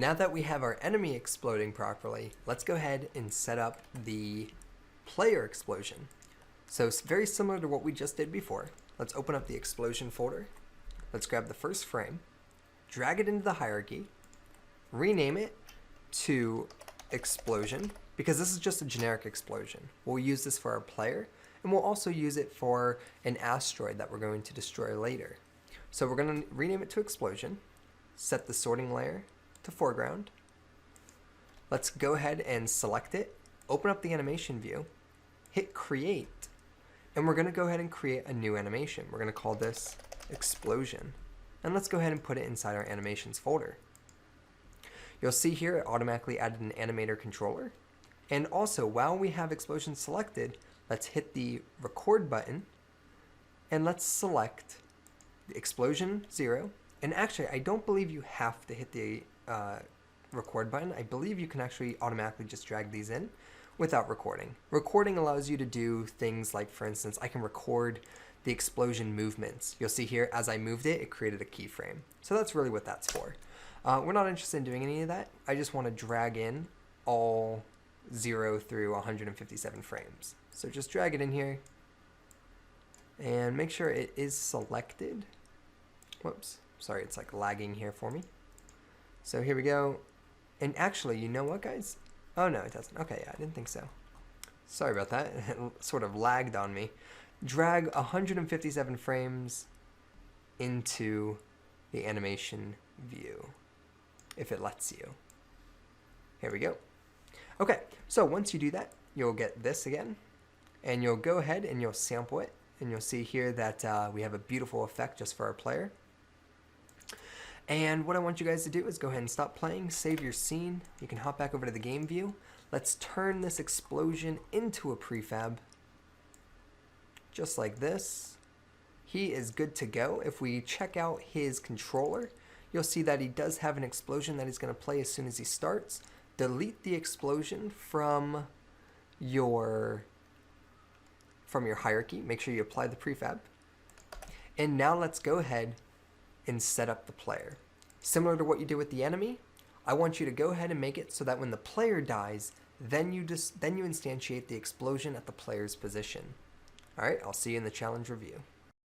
Now that we have our enemy exploding properly, let's go ahead and set up the player explosion. So it's very similar to what we just did before. Let's open up the explosion folder. Let's grab the first frame, drag it into the hierarchy, rename it to explosion, because this is just a generic explosion. We'll use this for our player, and we'll also use it for an asteroid that we're going to destroy later. So we're going to rename it to explosion, set the sorting layer to foreground. Let's go ahead and select it, open up the animation view, hit create, and we're going to go ahead and create a new animation. We're going to call this explosion, and let's go ahead and put it inside our animations folder. You'll see here it automatically added an animator controller, and also while we have explosion selected, let's hit the record button and let's select the explosion 0. And actually, I don't believe you have to hit the record button. I believe you can actually automatically just drag these in without recording. Recording allows you to do things like, for instance, I can record the explosion movements. You'll see here, as I moved it, it created a keyframe. So that's really what that's for. We're not interested in doing any of that. I just want to drag in all 0 through 157 frames. So just drag it in here and make sure it is selected. Whoops, sorry, it's like lagging here for me. So here we go. And actually, you know what, guys? Oh no, it doesn't. Okay, yeah, I didn't think so. Sorry about that. It sort of lagged on me. Drag 157 frames into the animation view, if it lets you. Here we go. Okay, so once you do that, you'll get this again, and you'll go ahead and you'll sample it, and you'll see here that we have a beautiful effect just for our player. And what I want you guys to do is go ahead and stop playing, save your scene. You can hop back over to the game view. Let's turn this explosion into a prefab, just like this. He is good to go. If we check out his controller, you'll see that he does have an explosion that he's going to play as soon as he starts. Delete the explosion from your hierarchy. Make sure you apply the prefab. And now let's go ahead and set up the player. Similar to what you did with the enemy, I want you to go ahead and make it so that when the player dies, then you instantiate the explosion at the player's position. All right, I'll see you in the challenge review.